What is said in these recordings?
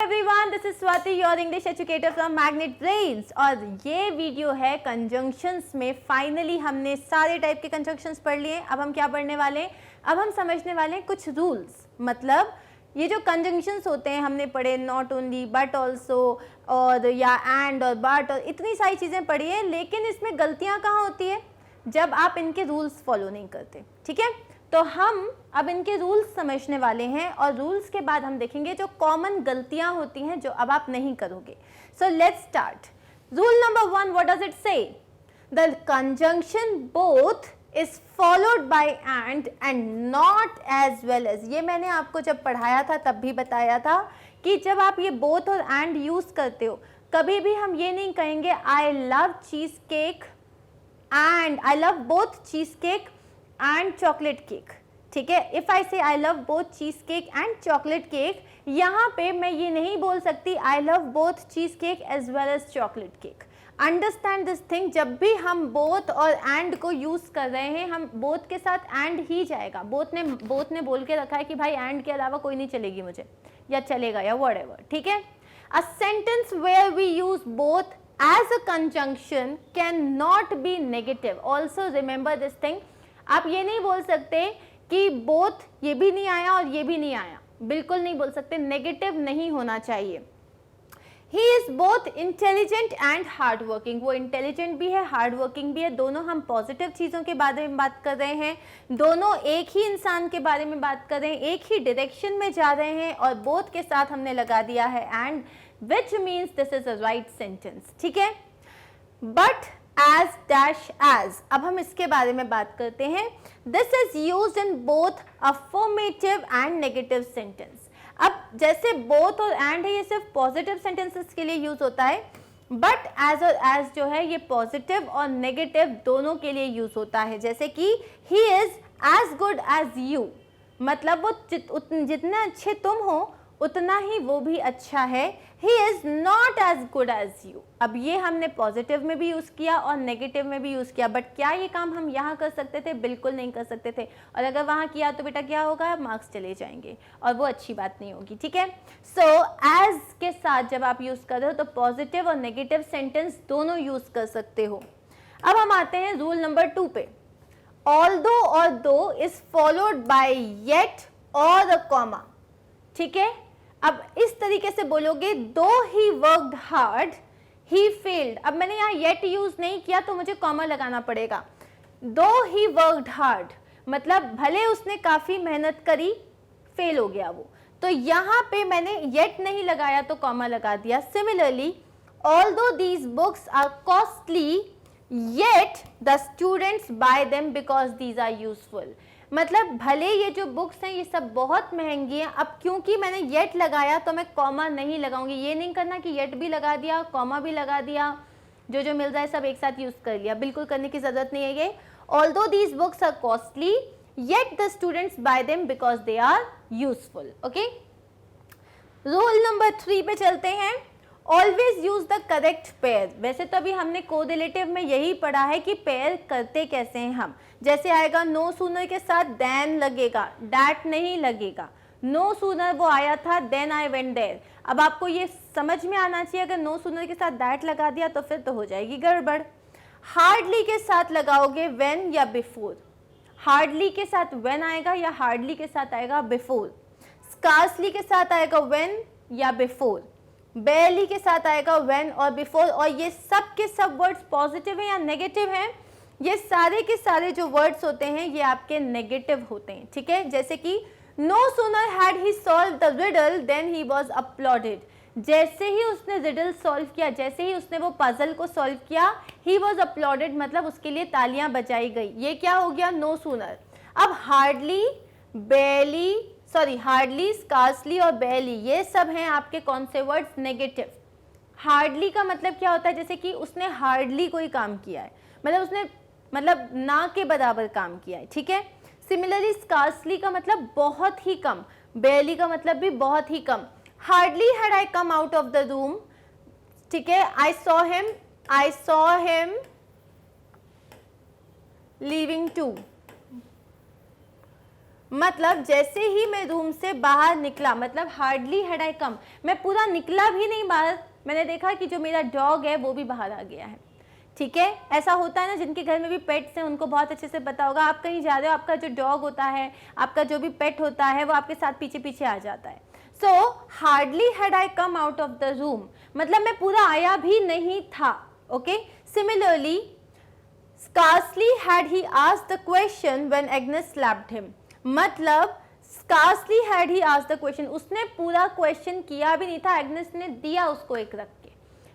Everyone, this is Swati, your English educator from magnet brains. और ये video है conjunctions में। फाइनली हमने सारे टाइप के कंजंक्शंस पढ़ लिए। अब हम क्या पढ़ने वाले हैं? अब हम समझने वाले हैं कुछ रूल्स। मतलब ये जो कंजंक्शंस होते हैं हमने पढ़े, नॉट ओनली बट ऑल्सो, और या एंड और बट, और इतनी सारी चीज़ें पढ़ी है। लेकिन इसमें गलतियाँ कहाँ होती है? जब आप इनके रूल्स फॉलो नहीं करते। ठीक है, तो हम अब इनके रूल्स समझने वाले हैं और रूल्स के बाद हम देखेंगे जो कॉमन गलतियां होती हैं जो अब आप नहीं करोगे। So let's start. Rule number 1, what does it say? The conjunction both is followed by and not as well as. ये मैंने आपको जब पढ़ाया था तब भी बताया था कि जब आप ये बोथ और एंड यूज करते हो, कभी भी हम ये नहीं कहेंगे I love cheese cake and I love both cheese cake and chocolate cake. ठीक है, if I say I love both cheese cake and chocolate cake, यहाँ पे मैं ये नहीं बोल सकती I love both cheese cake as well as chocolate cake. Understand this thing. जब भी हम बोथ और एंड को यूज कर रहे हैं, हम बोथ के साथ एंड ही जाएगा। बोथ ने बोल के रखा है कि भाई एंड के अलावा कोई नहीं चलेगी मुझे, या चलेगा, या व्हाटएवर। ठीक है, a sentence where we use both as a conjunction cannot be negative. Also remember this thing. आप ये नहीं बोल सकते कि both ये भी नहीं आया और ये भी नहीं आया, बिल्कुल नहीं बोल सकते। नेगेटिव नहीं होना चाहिए। He is both intelligent and hard working. वो इंटेलिजेंट भी है, हार्ड वर्किंग भी है। दोनों हम पॉजिटिव चीज़ों के बारे में बात कर रहे हैं, दोनों एक ही इंसान के बारे में बात कर रहे हैं, एक ही डायरेक्शन में जा रहे हैं, और बोथ के साथ हमने लगा दिया है and, which means this is a right sentence. ठीक है, but as dash as, अब हम इसके बारे में बात करते हैं। This is used in both affirmative and negative sentence. अब जैसे both और and है, ये सिर्फ पॉजिटिव सेंटेंसेस के लिए यूज होता है, बट एज और एज जो है ये पॉजिटिव और नेगेटिव दोनों के लिए यूज होता है। जैसे कि he is as good as you, मतलब वो जितने अच्छे तुम हो उतना ही वो भी अच्छा है। He is not as good as you. अब ये हमने पॉजिटिव में भी यूज़ किया और नेगेटिव में भी यूज़ किया, बट क्या ये काम हम यहाँ कर सकते थे? बिल्कुल नहीं कर सकते थे। और अगर वहाँ किया तो बेटा क्या होगा? मार्क्स चले जाएंगे और वो अच्छी बात नहीं होगी। ठीक है, सो एज के साथ जब आप यूज़ कर रहे हो तो पॉजिटिव और नेगेटिव सेंटेंस दोनों यूज़ कर सकते हो। अब हम आते हैं रूल नंबर 2 पे। ऑल्दो और दो इज फॉलोड बाय येट और अ कॉमा। ठीक है, अब इस तरीके से बोलोगे, दो he worked hard he failed. अब मैंने यहाँ येट यूज नहीं किया तो मुझे कॉमा लगाना पड़ेगा। दो ही वर्कड हार्ड मतलब भले उसने काफी मेहनत करी, फेल हो गया वो, तो यहाँ पे मैंने येट नहीं लगाया तो कॉमा लगा दिया। Similarly, although these books are costly yet the students buy them because these are useful. मतलब भले ये जो बुक्स हैं ये सब बहुत महंगी हैं, अब क्योंकि मैंने येट लगाया तो मैं कॉमा नहीं लगाऊंगी। ये नहीं करना कि येट भी लगा दिया, कॉमा भी लगा दिया, जो मिल रहा है सब एक साथ यूज कर लिया, बिल्कुल करने की जरूरत नहीं है ये। Although these books are costly yet the students buy them because they are useful. Okay, rule number 3 पे चलते हैं। Always use the correct pair. वैसे तो अभी हमने कोरिलेटिव में यही पढ़ा है कि पेयर करते कैसे हैं हम। जैसे आएगा नो सूनर के साथ देन लगेगा, डैट नहीं लगेगा। नो सूनर वो आया था, देन आई वेंट देयर। अब आपको ये समझ में आना चाहिए, अगर नो सूनर के साथ दैट लगा दिया तो फिर तो हो जाएगी गड़बड़। हार्डली के साथ लगाओगे व्हेन या बिफोर। हार्डली के साथ व्हेन आएगा या हार्डली के साथ आएगा बिफोर। स्कार्सली के साथ आएगा व्हेन या बिफोर। बेयरली के साथ आएगा व्हेन और बिफोर। और ये सब के सब वर्ड्स पॉजिटिव हैं या नेगेटिव हैं? ये सारे के सारे जो वर्ड्स होते हैं ये आपके नेगेटिव होते हैं। ठीक है, जैसे कि no sooner had he solved the riddle then he was uploaded. जैसे ही उसने रिडल सॉल्व किया, जैसे ही उसने वो पजल को सॉल्व किया, ही वाज अपलॉडेड मतलब उसके लिए तालियां बजाई गई। ये क्या हो गया? No sooner. अब हार्डली, बेयरली, हार्डली, स्कार्सली और बेयरली, ये सब हैं आपके कौन से वर्ड्स? नेगेटिव। हार्डली का मतलब क्या होता है? जैसे कि उसने हार्डली कोई काम किया है, मतलब उसने ना के बराबर काम किया है। ठीक है, सिमिलरली स्कार्सली का मतलब बहुत ही कम, बेयरली का मतलब भी बहुत ही कम। Hardly had I come out of the room. ठीक है, I saw him leaving too. मतलब जैसे ही मैं रूम से बाहर निकला, मतलब हार्डली हैड आई कम, मैं पूरा निकला भी नहीं बाहर, मैंने देखा कि जो मेरा डॉग है वो भी बाहर आ गया है। ठीक है, ऐसा होता है ना, जिनके घर में भी पेट्स हैं उनको बहुत अच्छे से पता होगा। आप कहीं जा रहे हो, आपका जो डॉग होता है, आपका जो भी पेट होता है, वो आपके साथ पीछे पीछे आ जाता है। सो hardly had I come out of the room, मतलब मैं पूरा आया भी नहीं था। Okay, similarly scarcely had he asked the question when Agnes slapped him, मतलब scarcely had he asked the question, उसने पूरा क्वेश्चन किया भी नहीं था, एग्नेस ने दिया उसको एक रख के,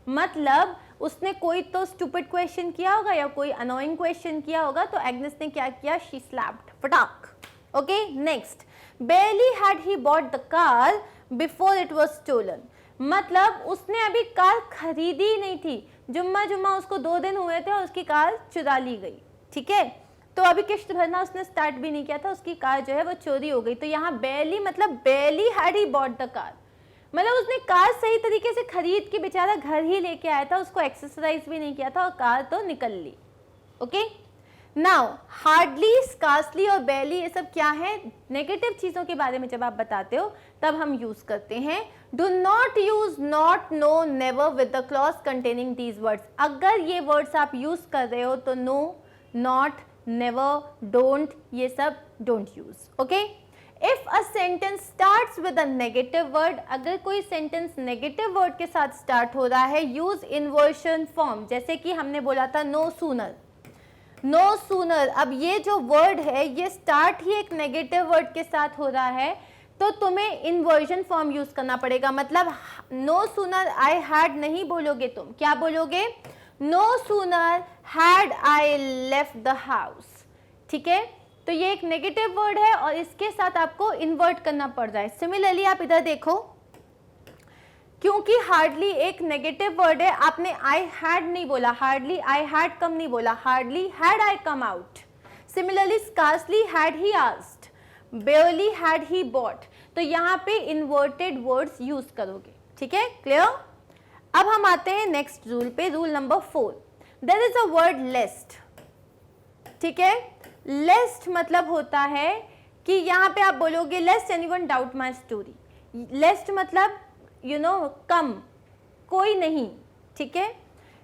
मतलब उसने कोई तो स्टूपिड क्वेश्चन किया होगा या कोई अनोइंग क्वेश्चन किया होगा, तो एग्नेस ने क्या किया, शी स्लैप्ड, फटाक। Okay, next, barely had he bought the car before it was stolen, मतलब उसने अभी कार खरीदी ही नहीं थी, जुम्मा उसको 2 दिन हुए थे और उसकी कार चुरा ली गई। ठीक है, तो अभी किश्त भरना उसने स्टार्ट भी नहीं किया था, उसकी कार जो है वो चोरी हो गई। तो यहाँ barely मतलब barely had he bought the car, मतलब उसने कार सही तरीके से खरीद के बेचारा घर ही लेके आया था, उसको एक्सरसाइज भी नहीं किया था और कार तो निकल ली। ओके, नाउ हार्डली, स्कार्सली और barely ये सब क्या है, नेगेटिव चीज़ों के बारे में जब आप बताते हो तब हम यूज़ करते हैं। Do not use not, no, never with the clause containing these words, अगर ये वर्ड्स आप यूज़ कर रहे हो तो नो, नॉट, नेवर, डोंट, ये सब don't use. Okay, if a sentence starts with a negative word, अगर कोई सेंटेंस नेगेटिव वर्ड के साथ स्टार्ट हो रहा है, यूज इन्वर्शन फॉर्म, जैसे कि हमने बोला था नो सूनर, नो सूनर। अब ये जो वर्ड है ये स्टार्ट ही एक नेगेटिव वर्ड के साथ हो रहा है, तो तुम्हें इन्वर्जन फॉर्म यूज करना पड़ेगा, मतलब नो सूनर आई हैड नहीं बोलोगे, तुम क्या बोलोगे, no sooner had I left the house. ठीक है, तो ये एक नेगेटिव वर्ड है और इसके साथ आपको इन्वर्ट करना पड़ रहा है। सिमिलरली आप इधर देखो, क्योंकि हार्डली एक नेगेटिव वर्ड है, आपने आई हैड नहीं बोला, हार्डली आई हैड कम नहीं बोला, hardly had I come out. Similarly scarcely had he asked, barely had he bought, तो यहाँ पे इन्वर्टेड वर्ड्स यूज करोगे। ठीक है, क्लियर। अब हम आते हैं नेक्स्ट रूल पे, rule number 4, there is a word lest. ठीक है, लेस्ट मतलब होता है कि यहाँ पे आप बोलोगे lest anyone doubt my story, lest मतलब यू नो कम, कोई नहीं। ठीक है,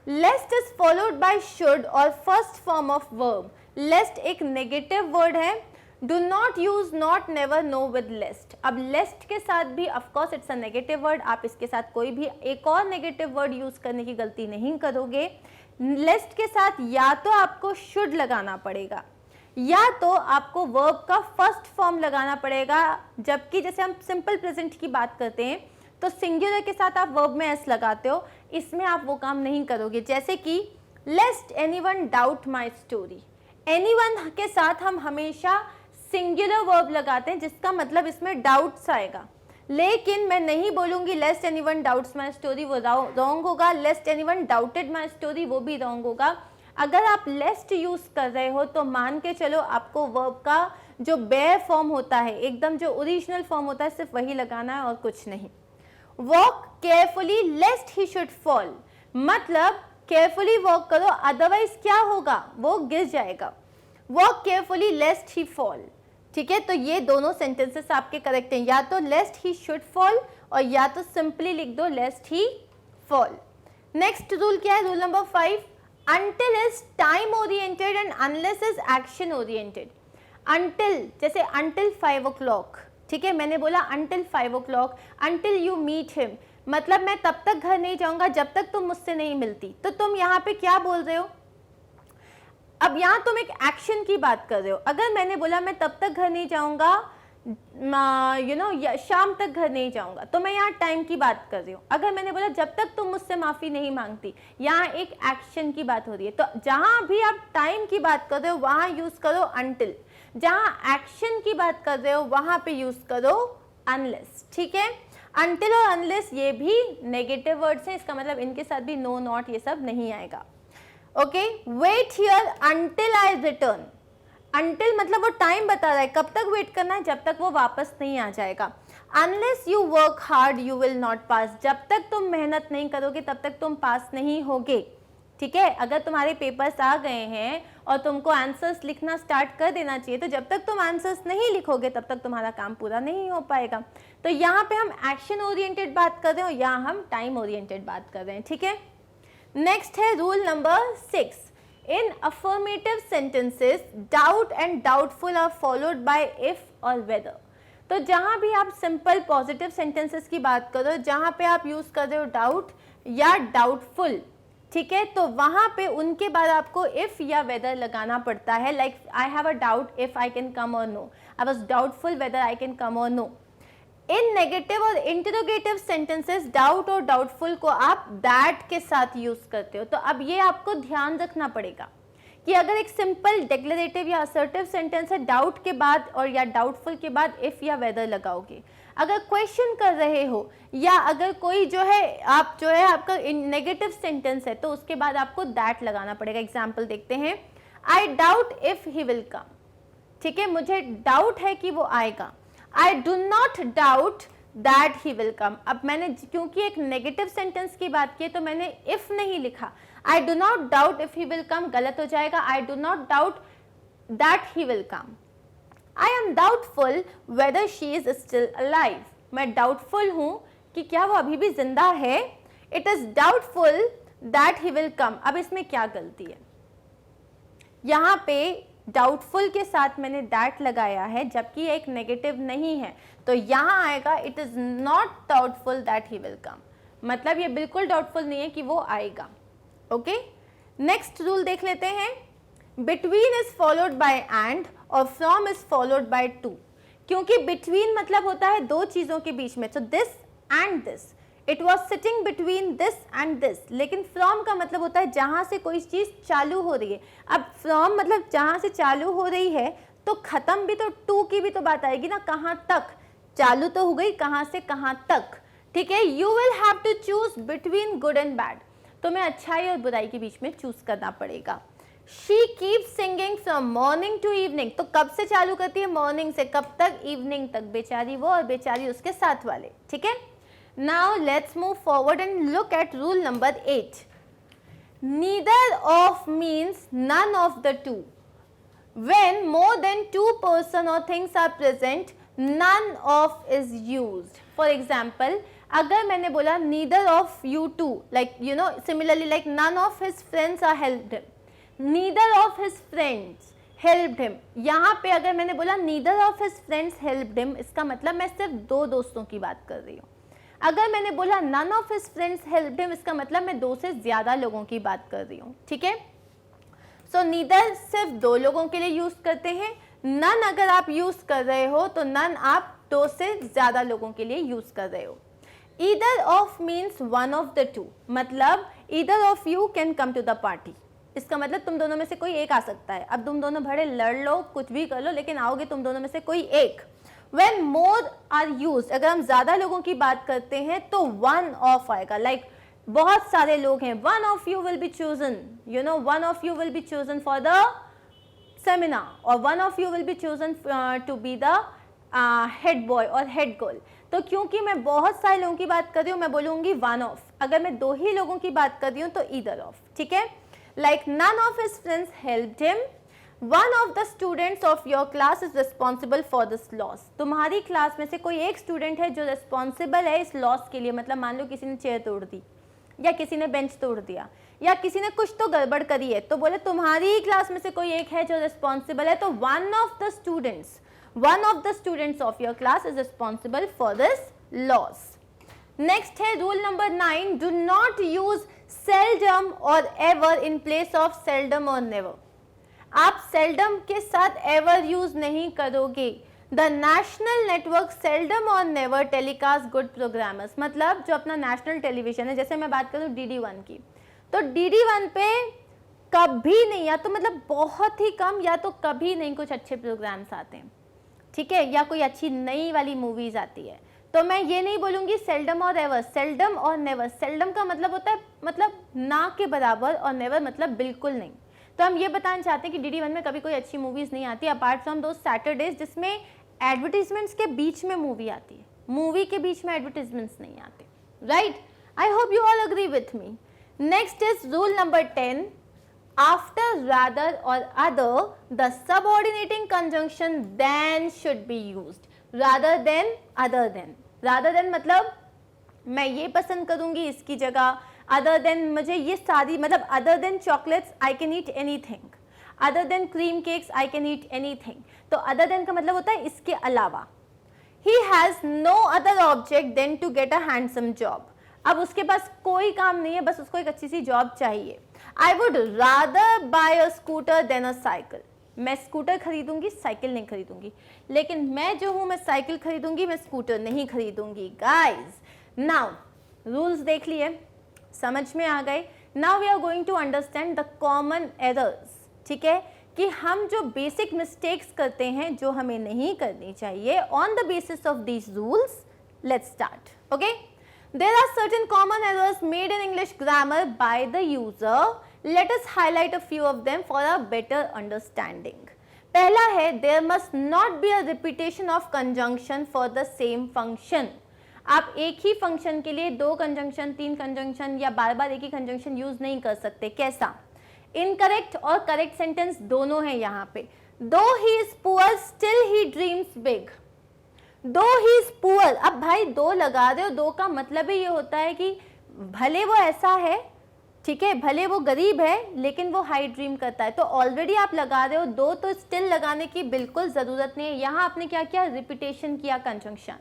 lest is followed by should और first form of verb, lest एक नेगेटिव वर्ड है, do not use not, never, no with lest. अब लेस्ट के साथ भी of course it's a negative word, आप इसके साथ कोई भी एक और नेगेटिव वर्ड यूज करने की गलती नहीं करोगे। लेस्ट के साथ या तो आपको शुड लगाना पड़ेगा या तो आपको वर्ब का फर्स्ट फॉर्म लगाना पड़ेगा, जबकि जैसे हम सिंपल प्रेजेंट की बात करते हैं तो सिंगुलर के साथ आप वर्ब में एस लगाते हो, इसमें आप वो काम नहीं करोगे। जैसे कि lest anyone doubt my story, anyone के साथ हम हमेशा सिंगुलर वर्ब लगाते हैं जिसका मतलब इसमें डाउट्स आएगा, लेकिन मैं नहीं बोलूंगी लेस्ट एनीवन डाउट्स माई स्टोरी, वो रॉन्ग होगा। लेस्ट एनीवन डाउटेड माई स्टोरी, वो भी रॉन्ग होगा। अगर आप लेस्ट यूज कर रहे हो तो मान के चलो आपको वर्ब का जो बेयर फॉर्म होता है, एकदम जो ओरिजिनल फॉर्म होता है, सिर्फ वही लगाना है और कुछ नहीं। Walk carefully lest he should fall, मतलब केयरफुली वॉक करो अदरवाइज क्या होगा, वो गिर जाएगा। Walk carefully lest he fall. ठीक है, तो ये दोनों सेंटेंसेस आपके करेक्ट हैं, या तो लेस्ट ही शुड फॉल और या तो सिंपली लिख दो लेस्ट ही फॉल। नेक्स्ट रूल क्या है, rule number 5, until is time oriented and unless is action oriented। until जैसे until 5 o'clock, ठीक है, मैंने बोला until 5 o'clock, until you meet him, मतलब मैं तब तक घर नहीं जाऊंगा जब तक तुम मुझसे नहीं मिलती। तो तुम यहाँ पे क्या बोल रहे हो, अब यहाँ तुम एक एक्शन की बात कर रहे हो। अगर मैंने बोला मैं तब तक घर नहीं जाऊंगा, शाम तक घर नहीं जाऊंगा, तो मैं यहाँ टाइम की बात कर रही हूँ। अगर मैंने बोला जब तक तुम मुझसे माफी नहीं मांगती, यहाँ एक एक्शन की बात हो रही है। तो जहां भी आप टाइम की बात कर रहे हो वहां यूज करो until, जहां एक्शन की बात कर रहे हो वहां पे यूज करो unless। ठीक है, until और unless ये भी नेगेटिव वर्ड्स हैं, इसका मतलब इनके साथ भी नो, नॉट ये सब नहीं आएगा। Okay, wait here until I return, until मतलब वो टाइम बता रहा है, कब तक वेट करना है, जब तक वो वापस नहीं आ जाएगा। unless you work hard you will not pass, जब तक तुम मेहनत नहीं करोगे तब तक तुम पास नहीं होगे। ठीक है, अगर तुम्हारे पेपर्स आ गए हैं और तुमको आंसर्स लिखना स्टार्ट कर देना चाहिए, तो जब तक तुम आंसर्स नहीं लिखोगे तब तक तुम्हारा काम पूरा नहीं हो पाएगा। तो यहाँ पे हम एक्शन ओरिएंटेड बात कर रहे हैं और यहाँ हम टाइम ओरिएंटेड बात कर रहे हैं, ठीक है। नेक्स्ट है rule number 6, in affirmative sentences doubt and doubtful are followed by if और वेदर। तो जहाँ भी आप सिंपल पॉजिटिव सेंटेंसेस की बात करो, जहाँ पे आप यूज कर रहे हो डाउट या डाउटफुल, ठीक है, तो वहां पे उनके बाद आपको इफ या वेदर लगाना पड़ता है। Like I have a doubt if I can come or no, I was doubtful whether I can come or no. In negative और इंटरोगेटिव सेंटेंसेस डाउट और डाउटफुल को आप दैट के साथ यूज करते हो। तो अब ये आपको ध्यान रखना पड़ेगा कि अगर एक सिंपल डिक्लेरेटिव या असर्टिव सेंटेंस है, डाउट के बाद और या डाउटफुल के बाद इफ या वेदर लगाओगे। अगर क्वेश्चन कर रहे हो या अगर कोई जो है आप जो है आपका नेगेटिव सेंटेंस है, तो उसके बाद आपको दैट लगाना पड़ेगा। एग्जाम्पल देखते हैं, I doubt if he will come, ठीक है, मुझे डाउट है कि वो आएगा। I do not doubt that he will come. अब मैंने क्योंकि एक नेगेटिव सेंटेंस की बात की तो मैंने इफ नहीं लिखा, I do not doubt if he will come गलत हो जाएगा, I do not doubt that he will come. I am doubtful whether she is still alive. मैं डाउटफुल हूँ कि क्या वो अभी भी जिंदा है। It is doubtful that he will come. अब इसमें क्या गलती है? यहाँ पे डाउटफुल के साथ मैंने that लगाया है जबकि एक नेगेटिव नहीं है, तो यहाँ आएगा it is not doubtful that he will come. मतलब ये बिल्कुल डाउटफुल नहीं है कि वो आएगा। ओके, नेक्स्ट रूल देख लेते हैं। Between is followed by and और from is followed by to, क्योंकि between मतलब होता है दो चीजों के बीच में, so this and this, it was sitting between this and this। लेकिन from का मतलब होता है जहां से कोई चीज चालू हो रही है। अब from मतलब जहां से चालू हो रही है, तो खत्म भी तो to की भी तो बात आएगी ना, कहां तक चालू तो हो गई, कहां से कहां तक, ठीक है। You will have to choose between good and bad, तुम्हें अच्छाई और बुराई के बीच में चूज करना पड़ेगा। She keeps singing from morning to evening, तो कब से चालू करती है? मॉर्निंग से कब तक? इवनिंग तक। बेचारी वो और बेचारी उसके साथ वाले, ठीक है। Now let's move forward and look at rule number 8. Neither of means none of the two. When more than two person or things are present, none of is used. For example, अगर मैंने बोला neither of you two, like you know, similarly like none of his friends are helped him. Neither of his friends helped him. यहाँ पे अगर मैंने बोला neither of his friends helped him, इसका मतलब मैं सिर्फ दो दोस्तों की बात कर रही हूँ। अगर मैंने बोला none of his friends helped him, इसका मतलब मैं दो से ज्यादा लोगों की बात कर रही हूँ, ठीक है। So neither सिर्फ दो लोगों के लिए यूज करते हैं, none अगर आप यूज कर रहे हो तो none आप दो से ज्यादा लोगों के लिए यूज कर रहे हो। Either of means one of the two, मतलब either of you can come to the party, इसका मतलब तुम दोनों में से कोई एक आ सकता है। अब तुम दोनों भड़े लड़ लो, कुछ भी कर लो, लेकिन आओगे तुम दोनों में से कोई एक। When more are used, अगर हम ज्यादा लोगों की बात करते हैं तो one of आएगा। लाइक बहुत सारे लोग हैं, one of you will be chosen, you know, one of you will be chosen for the seminar और one of you will be chosen to be the head boy और head girl। तो क्योंकि मैं बहुत सारे लोगों की बात कर रही हूँ, मैं बोलूंगी one of। अगर मैं दो ही लोगों की बात कर रही हूँ तो either of, ठीक है। Like none of his friends helped him. One of the students of your class is responsible for this loss. तुम्हारी क्लास में से कोई एक स्टूडेंट है जो रिस्पॉन्सिबल है इस लॉस के लिए। मतलब मान लो किसी ने चेयर तोड़ दी या किसी ने बेंच तोड़ दिया या किसी ने कुछ तो गड़बड़ करी है, तो बोले तुम्हारी क्लास में से कोई एक है जो रिस्पॉन्सिबल है, तो one of the students of your class is responsible for this loss. Next है rule number 9, do not use seldom और ever in place of seldom और never। आप seldom के साथ ever यूज नहीं करोगे। The national network seldom और never telecast good programmers, मतलब जो अपना नेशनल टेलीविजन है, जैसे मैं बात करूँ DD1 की, तो DD1 पे कभी नहीं, या तो मतलब बहुत ही कम या तो कभी नहीं कुछ अच्छे प्रोग्राम्स आते हैं, ठीक है, या कोई अच्छी नई वाली मूवीज आती है। तो मैं ये नहीं बोलूँगी सेल्डम और एवर, सेल्डम और नेवर। सेल्डम का मतलब होता है मतलब ना के बराबर और नेवर मतलब बिल्कुल नहीं। तो हम ये बताना चाहते हैं कि DD1 में कभी कोई अच्छी मूवीज़ नहीं आती अपार्ट फ्रॉम दो सैटरडेज जिसमें एडवर्टीजमेंट्स के बीच में मूवी आती है, मूवी के बीच में एडवर्टीजमेंट्स नहीं आते, right. I hope you all agree with me. Next is rule number 10, after rather or other the subordinating conjunction than should be used. Rather than, other than. Rather than मतलब मैं ये पसंद करूंगी इसकी जगह, अदर देन मुझे ये सारी, मतलब other than chocolates I can eat anything, other than cream cakes I can eat anything. तो अदर देन का मतलब होता है इसके अलावा। He has no other object than to get a handsome job. अब उसके पास कोई काम नहीं है, बस उसको एक अच्छी सी जॉब चाहिए। I would rather buy a scooter than a cycle. मैं स्कूटर खरीदूंगी, साइकिल नहीं खरीदूंगी। लेकिन मैं जो हूं, मैं साइकिल खरीदूंगी, मैं स्कूटर नहीं खरीदूंगी। गाइज नाउ रूल्स देख लिए, समझ में आ गए। Now we are going to understand the common errors. ठीक है, कि हम जो बेसिक मिस्टेक्स करते हैं जो हमें नहीं करनी चाहिए, on the basis of these rules let's start. Okay, there are certain common errors made in English grammar by the user. Let us highlight a few of them for a better understanding. पहला है, there must not be a repetition of conjunction for the same function. आप एक ही function के लिए 2 conjunction, 3 conjunction या बार बार एक ही conjunction use नहीं कर सकते। कैसा? इनकरेक्ट और करेक्ट सेंटेंस दोनों है यहाँ पे। दो he is poor still he dreams big. दो ही इज पुअर, अब भाई 2 लगा रहे हो, 2 का मतलब ही ये होता है कि भले वो ऐसा है, ठीक है, भले वो गरीब है लेकिन वो हाई ड्रीम करता है। तो ऑलरेडी आप लगा रहे हो 2, तो स्टिल लगाने की बिल्कुल जरूरत नहीं है। यहाँ आपने क्या किया? रिपीटेशन किया कंजंक्शन।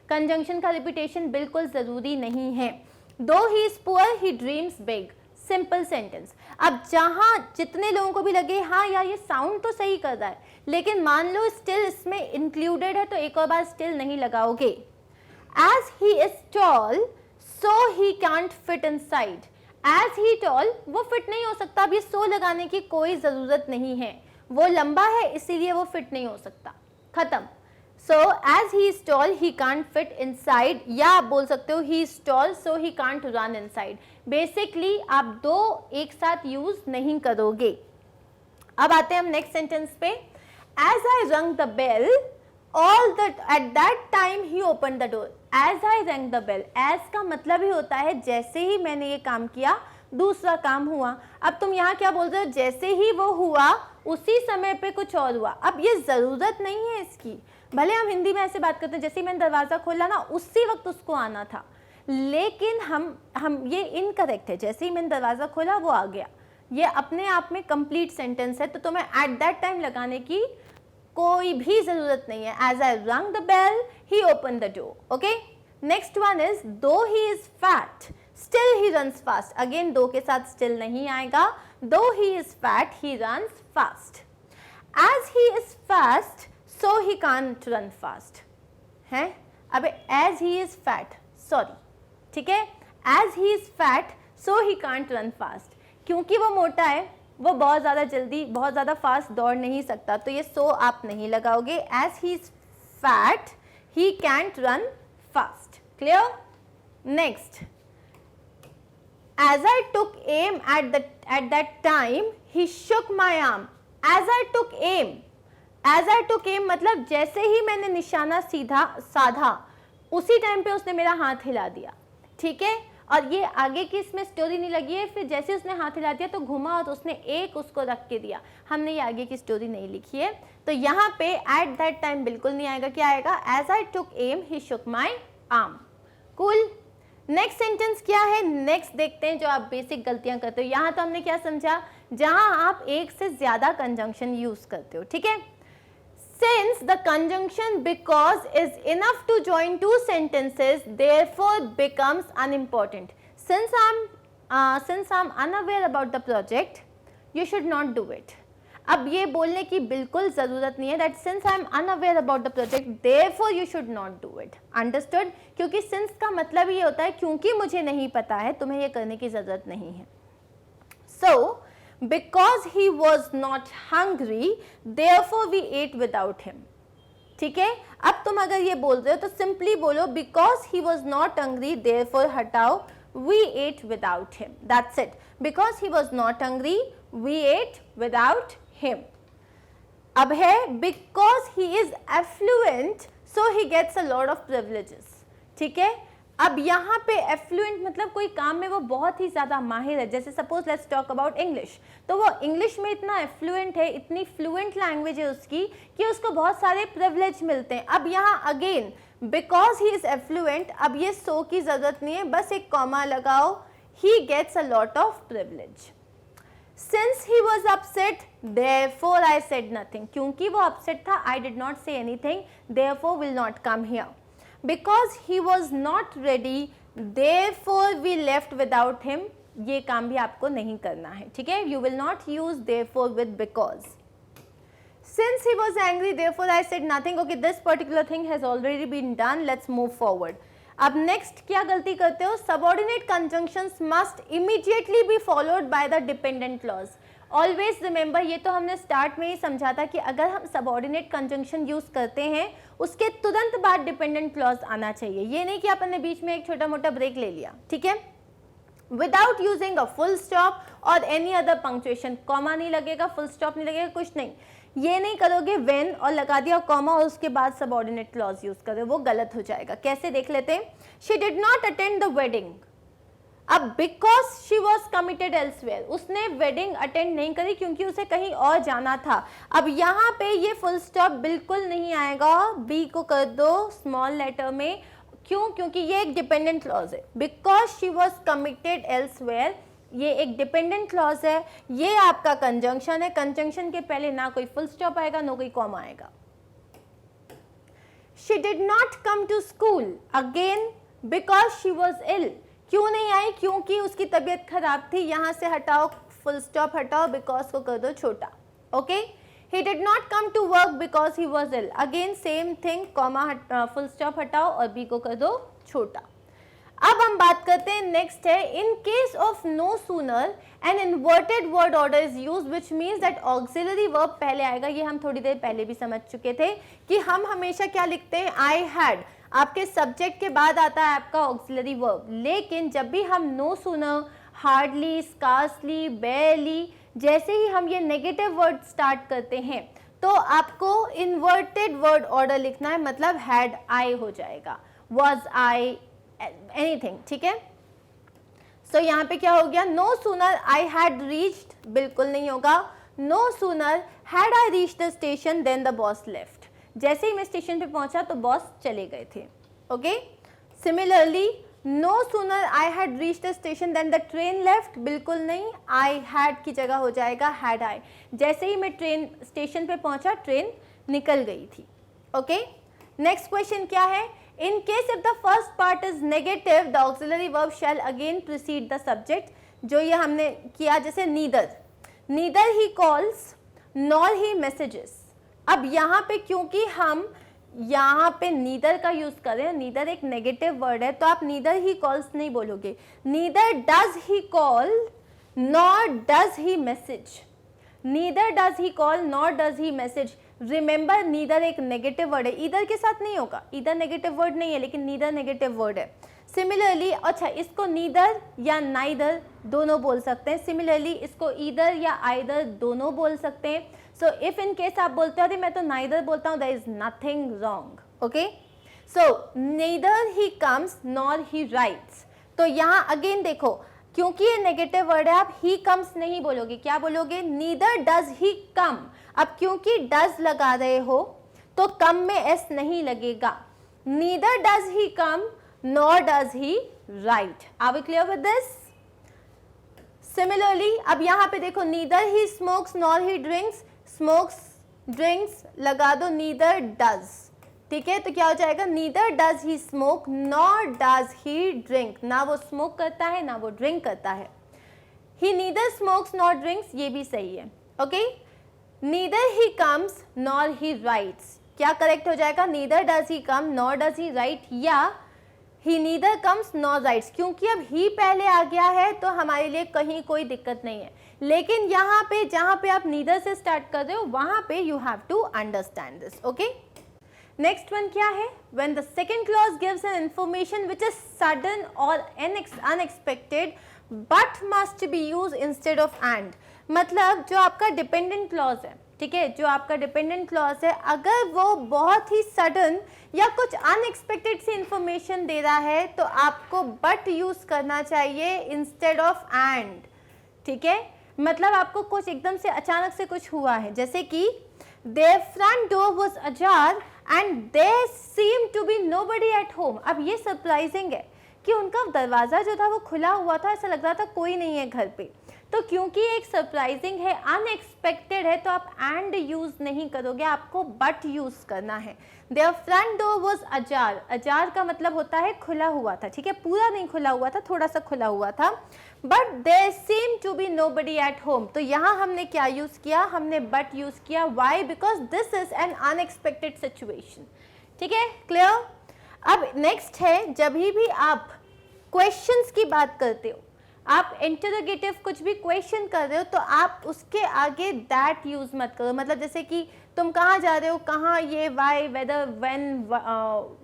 कंजंक्शन का रिपीटेशन बिल्कुल जरूरी नहीं है। दो he is poor he dreams big, simple sentence. अब जहां जितने लोगों को भी लगे हाँ यार ये साउंड तो सही कर रहा है, लेकिन मान लो स्टिल इसमें इंक्लूडेड है, तो एक और बार स्टिल नहीं लगाओगे। As he is tall so he can't fit inside. As he tall, वो फिट नहीं हो सकता। अब ये सो लगाने की कोई जरूरत नहीं है, वो लंबा है इसीलिए वो फिट नहीं हो सकता, खत्म। So as he is tall, he can't fit inside, या आप बोल सकते हो he is tall, so he can't run inside. Basically आप 2 एक साथ यूज नहीं करोगे। अब आते हैं हम नेक्स्ट सेंटेंस पे। As I rang the bell, at that time he opened the door. As I rang the bell, as का मतलब ही होता है जैसे ही मैंने ये काम किया दूसरा काम हुआ। अब तुम यहाँ क्या बोल रहे हो? जैसे ही वो हुआ उसी समय पे कुछ और हुआ। अब ये जरूरत नहीं है इसकी, भले हम हिंदी में ऐसे बात करते हैं जैसे ही मैंने दरवाजा खोला ना उसी वक्त उसको आना था, लेकिन हम ये इनकरेक्ट है। जैसे ही मैंने दरवाजा खोला वो आ गया, ये अपने आप में कंप्लीट सेंटेंस है, तो तुम्हें एट दैट टाइम लगाने की कोई भी जरूरत नहीं है। As I rang the bell he open the door. Okay, next one is though he is fat still he runs fast. Again though के साथ स्टिल नहीं आएगा। Though he is fat he runs fast. As he is fast so he can't run fast है। अब as he is fat, sorry, ठीक है, as he is fat so he can't run fast, क्योंकि वो मोटा है वो बहुत ज़्यादा जल्दी बहुत ज़्यादा फास्ट दौड़ नहीं सकता, तो ये so आप नहीं लगाओगे। as he is fat he can't run fast, clear? Next, as I took aim at that time he shook my arm. as I took aim, As I took aim मतलब जैसे ही मैंने निशाना सीधा साधा उसी टाइम पे उसने मेरा हाथ हिला दिया, ठीक है। और ये आगे की इसमें स्टोरी नहीं लगी है, फिर जैसे उसने हाथ हिला दिया तो घुमा और उसने एक उसको रख के दिया। हमने ये आगे की स्टोरी नहीं लिखी है, तो यहाँ पे एट दैट टाइम बिल्कुल नहीं आएगा। क्या आएगा? As I took aim he shook my arm. Cool. Next sentence क्या है? नेक्स्ट देखते हैं जो आप बेसिक गलतियां करते हो। यहाँ तो हमने क्या समझा? जहाँ आप एक से ज्यादा कंजंक्शन यूज करते हो, ठीक है। Since the conjunction because is enough to join 2 sentences, therefore becomes unimportant. Since I'm unaware about the project, you should not do it. अब ये बोलने की बिल्कुल ज़रूरत नहीं है that since I'm unaware about the project, therefore you should not do it. Understood? क्योंकि since का मतलब ये होता है क्योंकि मुझे नहीं पता है, तुम्हें ये करने की ज़रूरत नहीं है। So because he was not hungry therefore we ate without him, ठीक है। अब तुम अगर ये बोल रहे हो तो सिंपली बोलो because he was not hungry therefore हटाओ we ate without him, that's it. because he was not hungry we ate without him. अब है because he is affluent so he gets a lot of privileges, ठीक है। अब यहाँ पे effluent मतलब कोई काम में वो बहुत ही ज़्यादा माहिर है, जैसे suppose let's talk about English, तो वो इंग्लिश में इतना एफ्लुएंट है, इतनी फ्लुएंट लैंग्वेज है उसकी कि उसको बहुत सारे प्रिविलेज मिलते हैं। अब यहाँ again because he is affluent, अब ये सो की ज़रूरत नहीं है, बस एक कॉमा लगाओ, he gets a lot of privilege. Since he was upset therefore I said nothing, क्योंकि वो अपसेट था I did not say anything, therefore will not come here. Because he was not ready, therefore we left without him, ये काम भी आपको नहीं करना है, ठीक है। You will not use therefore with because. Since he was angry, therefore I said nothing. Okay, this particular thing has already been done. Let's move forward. अब नेक्स्ट क्या गलती करते हो, subordinate conjunctions must immediately be followed by the dependent clause. Always remember, ये तो हमने start में ही समझा था कि अगर हम सबऑर्डिनेट कंजंक्शन यूज करते हैं उसके तुरंत बाद डिपेंडेंट क्लॉज आना चाहिए, ये नहीं कि आपने बीच में एक छोटा मोटा ब्रेक ले लिया, ठीक है। Without using a full stop और एनी अदर पंक्चुएशन, कॉमा नहीं लगेगा, फुल स्टॉप नहीं लगेगा, कुछ नहीं, ये नहीं करोगे व्हेन और लगा दिया कॉमा और उसके बाद सबऑर्डिनेट क्लॉज यूज करो, वो गलत हो जाएगा। कैसे देख लेते हैं, she did not attend the wedding, अब because she was committed elsewhere, उसने वेडिंग अटेंड नहीं करी क्योंकि उसे कहीं और जाना था। अब यहाँ पे ये फुल स्टॉप बिल्कुल नहीं आएगा, बी को कर दो स्मॉल लेटर में, क्यों, क्योंकि ये एक डिपेंडेंट क्लॉज है। Because she was committed elsewhere, ये एक डिपेंडेंट क्लॉज है, ये आपका कंजंक्शन है, कंजंक्शन के पहले ना कोई फुल स्टॉप आएगा ना कोई कॉमा आएगा। She did not come to school, again because she was ill, क्यों नहीं आई, क्योंकि उसकी तबीयत खराब थी, यहां से हटाओ, फुल स्टॉप हटाओ, बिकॉज को कर दो छोटा, okay. He did not come to work because he was ill, again same thing, comma full stop हटाओ और बी को कर दो छोटा। अब हम बात करते हैं, नेक्स्ट है, in case of no sooner an inverted word order is used, which means that auxiliary verb पहले आएगा। ये हम थोड़ी देर पहले भी समझ चुके थे कि हम हमेशा क्या लिखते हैं, आई हैड, आपके सब्जेक्ट के बाद आता है आपका ऑक्सिलरी वर्ब, लेकिन जब भी हम no sooner, hardly, scarcely, barely, जैसे ही हम ये नेगेटिव वर्ड स्टार्ट करते हैं तो आपको इन्वर्टेड वर्ड ऑर्डर लिखना है, मतलब हैड आई हो जाएगा, वॉज आई, एनीथिंग, ठीक है। सो यहाँ पे क्या हो गया, no sooner I had reached, बिल्कुल नहीं होगा, no sooner had I reached the station then the boss left, जैसे ही मैं स्टेशन पे पहुंचा तो बॉस चले गए थे, okay. Similarly no sooner I had reached the station then the train left, बिल्कुल नहीं, आई हैड की जगह हो जाएगा हैड आई, जैसे ही मैं ट्रेन स्टेशन पे पहुंचा ट्रेन निकल गई थी, ओके। नेक्स्ट क्वेश्चन क्या है, in case if the first part is negative the auxiliary verb shall again precede the subject, जो ये हमने किया, जैसे neither he calls nor he messages। अब यहाँ पे क्योंकि हम यहाँ पे neither का यूज करें, neither एक नेगेटिव वर्ड है तो आप neither he calls नहीं बोलोगे, neither does he call nor does he message, neither does he call nor does he message। Remember neither एक नेगेटिव वर्ड है, ईदर के साथ नहीं होगा, ईदर नेगेटिव वर्ड नहीं है लेकिन नीदर नेगेटिव वर्ड है। सिमिलरली, अच्छा इसको नीदर या नाइदर दोनों बोल सकते हैं, सिमिलरली इसको ईदर या आइदर दोनों बोल सकते हैं। सो इफ इन केस आप बोलते हो मैं तो नाइदर बोलता हूँ, there is nothing wrong, okay. So neither he comes nor he writes, तो यहाँ अगेन देखो क्योंकि ये नेगेटिव वर्ड है आप ही कम्स नहीं बोलोगे, क्या बोलोगे, नीदर डज ही कम। अब क्योंकि डज लगा रहे हो तो कम में एस नहीं लगेगा, neither does he come nor does he write. Are we clear with this? Similarly अब यहाँ पे देखो, neither he smokes nor he drinks, smokes drinks लगा दो, नीदर डज, ठीक है। तो क्या हो जाएगा, neither does he smoke nor does he drink, ना वो स्मोक करता है ना वो ड्रिंक करता है। ही नीदर स्मोक्स नॉर ड्रिंक्स, ये भी सही है, okay. Neither he comes nor he rights, क्या करेक्ट हो जाएगा, neither does he come nor does he right, या ही नीदर कम्स नॉर राइट्स, क्योंकि अब ही पहले आ गया है तो हमारे लिए कहीं कोई दिक्कत नहीं है, लेकिन यहाँ पे जहाँ पे आप नीदर से स्टार्ट कर रहे हो वहाँ पे you have to understand this, okay. Next one क्या है, when the second clause gives an information which is sudden or unexpected but must be use instead of and, मतलब जो आपका डिपेंडेंट क्लॉज है, ठीक है, जो आपका डिपेंडेंट क्लॉज है, अगर वो बहुत ही सडन या कुछ अनएक्सपेक्टेड सी इंफॉर्मेशन दे रहा है तो आपको बट यूज करना चाहिए इंस्टेड ऑफ एंड। ठीक है, मतलब आपको कुछ एकदम से अचानक से कुछ हुआ है, जैसे कि their front door was ajar and there seem to be nobody at home. अब ये सरप्राइजिंग है कि उनका दरवाज़ा जो था वो खुला हुआ था, ऐसा लग रहा था कोई नहीं है घर पे। तो क्योंकि एक सरप्राइजिंग है, अनएक्सपेक्टेड है, तो आप एंड यूज नहीं करोगे, आपको बट यूज करना है। देयर फ्रंट डोर वाज अजार, अजार का मतलब होता है खुला हुआ था। ठीक है, पूरा नहीं खुला हुआ था, थोड़ा सा खुला हुआ था। But there seem to be nobody at home, तो यहाँ हमने क्या यूज किया, हमने बट यूज किया। Why? Because this is an unexpected situation. ठीक है, क्लियर? अब नेक्स्ट है, जब भी आप क्वेश्चंस की बात करते हो, आप इंटरोगेटिव कुछ भी क्वेश्चन कर रहे हो, तो आप उसके आगे दैट यूज मत करो। मतलब जैसे कि तुम कहाँ जा रहे हो, कहाँ, ये, why, whether, when,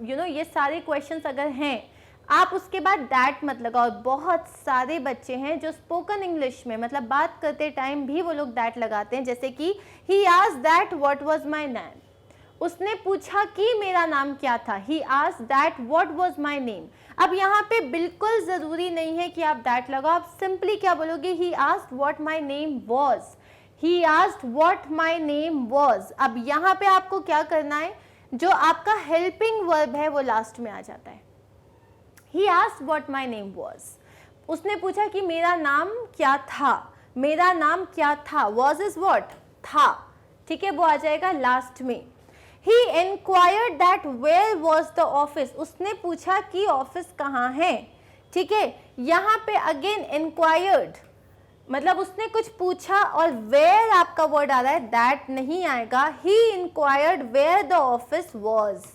you know, ये सारे क्वेश्चंस अगर हैं, आप उसके बाद दैट मत लगाओ। बहुत सारे बच्चे हैं जो स्पोकन इंग्लिश में मतलब बात करते टाइम भी वो लोग दैट लगाते हैं, जैसे कि he asked that what was my name, उसने पूछा कि मेरा नाम क्या था। He asked that what was my name. अब यहाँ पे बिल्कुल ज़रूरी नहीं है कि आप दैट लगाओ, आप सिंपली क्या बोलोगे, he asked what my name was, he asked what my name was. अब यहाँ पे आपको क्या करना है, जो आपका हेल्पिंग वर्ब है वो लास्ट में आ जाता है। He asked what my name was, उसने पूछा कि मेरा नाम क्या था, मेरा नाम क्या था। वाज इज व्हाट, था। ठीक है, वो आ जाएगा लास्ट में। He inquired that where was the office, उसने पूछा कि ऑफिस कहाँ है। ठीक है, यहाँ पे अगेन inquired मतलब उसने कुछ पूछा और where आपका वर्ड आ रहा है, that नहीं आएगा। He inquired where the office was,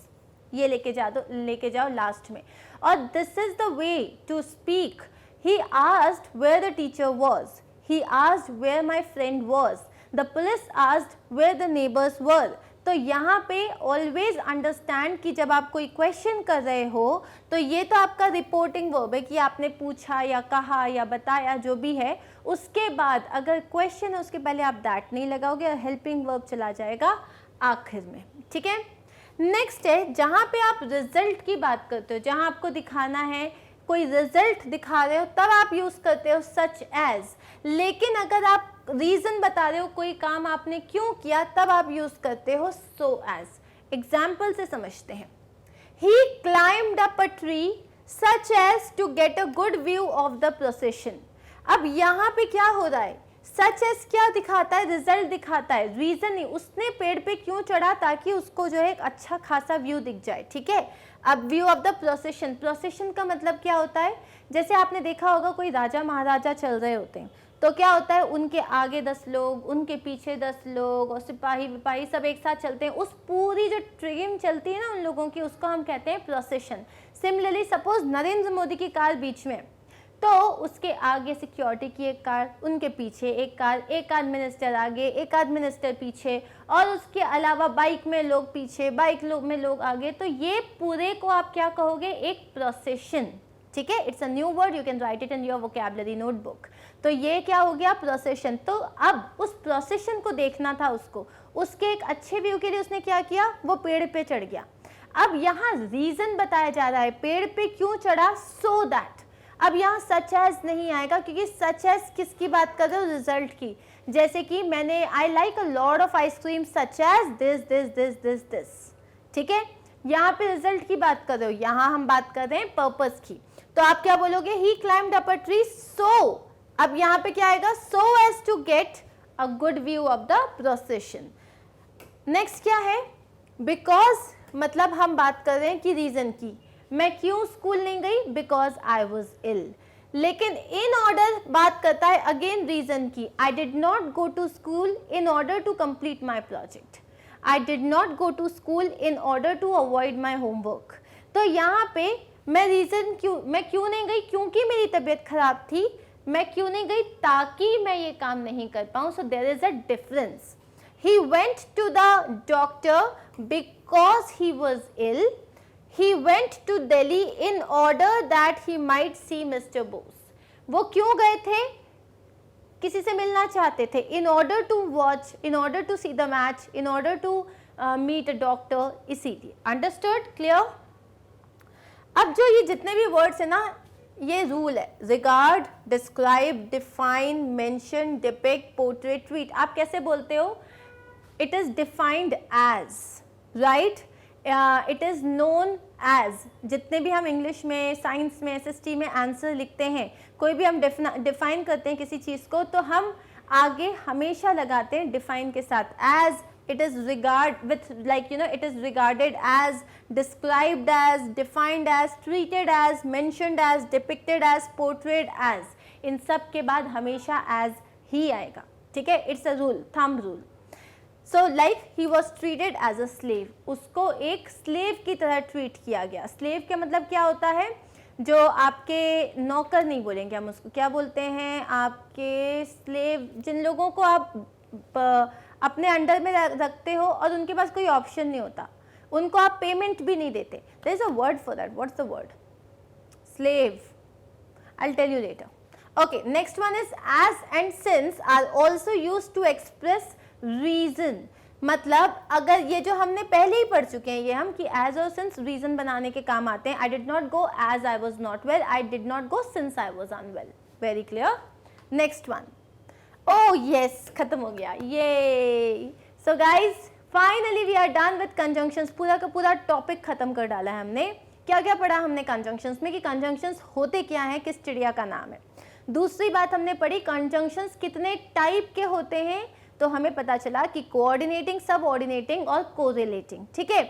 ये लेके जाओ लास्ट में। और this is the way to speak। He asked where the teacher was, he asked where my friend was, the police asked where the neighbors were। तो यहाँ पे always understand कि जब आप कोई क्वेश्चन कर रहे हो तो ये तो आपका रिपोर्टिंग वर्ब है कि आपने पूछा या कहा या बताया जो भी है, उसके बाद अगर क्वेश्चन है उसके पहले आप दैट नहीं लगाओगे और हेल्पिंग वर्ब चला जाएगा आखिर में। ठीक है, नेक्स्ट है जहाँ पे आप रिजल्ट की बात करते हो, जहाँ आपको दिखाना है, कोई रिजल्ट दिखा रहे हो, तब आप यूज़ करते हो सच एज। लेकिन अगर आप रीजन बता रहे हो, कोई काम आपने क्यों किया, तब आप यूज करते हो सो एज। एग्जाम्पल से समझते हैं। He climbed up a tree such as to get a good view of the procession. अब यहाँ पे क्या हो रहा है, सच एज क्या दिखाता है, रिजल्ट दिखाता है, रीजन नहीं। उसने पेड़ पे क्यों चढ़ा, ताकि उसको जो है एक अच्छा खासा व्यू दिख जाए। ठीक है, अब view of the procession, procession का मतलब क्या होता है, जैसे आपने देखा होगा कोई राजा महाराजा चल रहे होते हैं तो क्या होता है, उनके आगे 10 लोग, उनके पीछे 10 लोग और सिपाही विपाही सब एक साथ चलते हैं। उस पूरी जो ट्रेन चलती है ना उन लोगों की, उसको हम कहते हैं procession. Similarly suppose Narendra Modi की कार बीच में, तो उसके आगे सिक्योरिटी की एक कार, उनके पीछे एक कार, एक आध मिनिस्टर आगे, एक आध मिनिस्टर पीछे, और उसके अलावा बाइक में लोग पीछे, बाइक में लोग आगे। तो ये पूरे को आप क्या कहोगे, एक प्रोसेशन। ठीक है, it's a new word, you can write it in your vocabulary notebook. तो ये क्या हो गया, प्रोसेशन। तो अब उस प्रोसेशन को देखना था उसको, उसके एक अच्छे व्यू के लिए उसने क्या किया, वो पेड़ पे चढ़ गया। अब यहाँ रीजन बताया जा रहा है, पेड़ पे क्यों चढ़ा, सो दैट। अब यहाँ सच एज नहीं आएगा, क्योंकि सच एज किसकी बात कर रहे हो, रिजल्ट की। जैसे कि मैंने I like a lot of ice cream such as this this this this this. ठीक है, यहाँ पे रिजल्ट की बात कर रहे हो, यहाँ हम बात कर रहे हैं पर्पस की। तो आप क्या बोलोगे, he climbed up a tree so, अब यहाँ पे क्या आएगा, so as to get a good view of the procession. Next क्या है, बिकॉज, मतलब हम बात कर रहे हैं कि रीजन की, मैं क्यों स्कूल नहीं गई, बिकॉज आई वॉज इल। लेकिन इन ऑर्डर बात करता है अगेन रीजन की, I did not go to school in order to complete my project, I did not go to school in order to avoid my homework. तो यहाँ पे मैं क्यों नहीं गई, क्योंकि मेरी तबीयत खराब थी, मैं क्यों नहीं गई, ताकि मैं ये काम नहीं कर पाऊँ। So there is a difference. He went to the doctor because he was ill, he went to Delhi in order that he might see Mr. Bose। वो क्यों गए थे, किसी से मिलना चाहते थे, in order to watch, in order to see the match, in order to meet a doctor, इसीलिए. Understood? Clear? अब जो ये जितने भी वर्ड्स है ना, ये रूल है, regard, describe, define, mention, depict, portrait, ट्वीट. आप कैसे बोलते हो? It is defined as, right, it is known as. जितने भी हम इंग्लिश में, साइंस में, एसएसटी में आंसर लिखते हैं, कोई भी हम डिफाइन करते हैं किसी चीज़ को, तो हम आगे हमेशा लगाते हैं डिफाइन के साथ as. It is regard with, like, you know, it is regarded as, described as, defined as, treated as, mentioned as, depicted as, portrayed as. इन सब के बाद हमेशा as ही आएगा, ठीक है. It's a rule, thumb rule. So like he was treated as a slave. उसको एक slave की तरह treat किया गया. Slave का मतलब क्या होता है? जो आपके नौकर नहीं बोलेंगे हम उसको, क्या बोलते हैं? आपके slave, जिन लोगों को आप अपने अंडर में रखते हो और उनके पास कोई ऑप्शन नहीं होता, उनको आप पेमेंट भी नहीं देते. There is a word for that. What's the word? Slave. I will tell you later. Okay, next one is as and since are also used to express reason. मतलब अगर ये जो हमने पहले ही पढ़ चुके हैं, ये हम कि एज और सिंस रीजन बनाने के काम आते हैं. I did not go as I was not well, I did not go since I was unwell. Very clear. Next one. Oh yes, खत्म हो गया. ये so guys, finally we are done with conjunctions. पूरा का पूरा topic खत्म कर डाला है हमने. क्या क्या पढ़ा हमने कंजंक्शंस में, कि कंजंक्शंस होते क्या हैं, किस चिड़िया का नाम है. दूसरी बात हमने पढ़ी कंजंक्शंस कितने टाइप के होते हैं, तो हमें पता चला कि कोऑर्डिनेटिंग, सबऑर्डिनेटिंग और कोरिलेटिंग, ठीक है.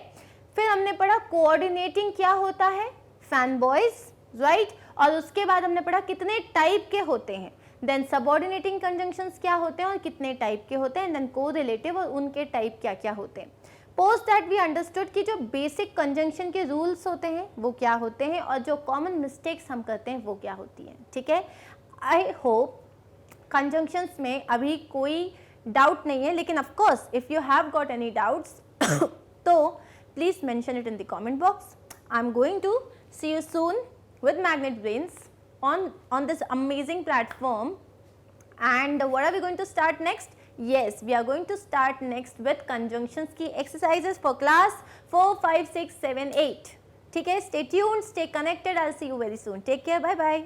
फिर हमने पढ़ा कोऑर्डिनेटिंग क्या होता है, फैन बॉयज, राइट. और उसके बाद हमने पढ़ा कितने टाइप के होते हैं. देन सबऑर्डिनेटिंग कंजंक्शंस क्या होते हैं और कितने टाइप के होते हैं. देन कोरिलेटिव और उनके टाइप क्या क्या होते हैं. पोस्ट दैट वी अंडरस्टूड कि जो बेसिक कंजंक्शन के रूल्स होते हैं वो क्या होते हैं और जो कॉमन मिस्टेक्स हम करते हैं वो क्या होती हैं, ठीक है. आई होप कंजंक्शंस में अभी कोई डाउट नहीं है, लेकिन of course if you have got any doubts तो please mention it in the comment box. I am going to see you soon with Magnet Brains on this amazing platform. And what are we going to start next? Yes, we are going to start next with conjunctions की exercises for class 4, 5, 6, 7, 8. ठीक है, stay tuned, stay connected. I'll see you very soon. Take care, bye bye.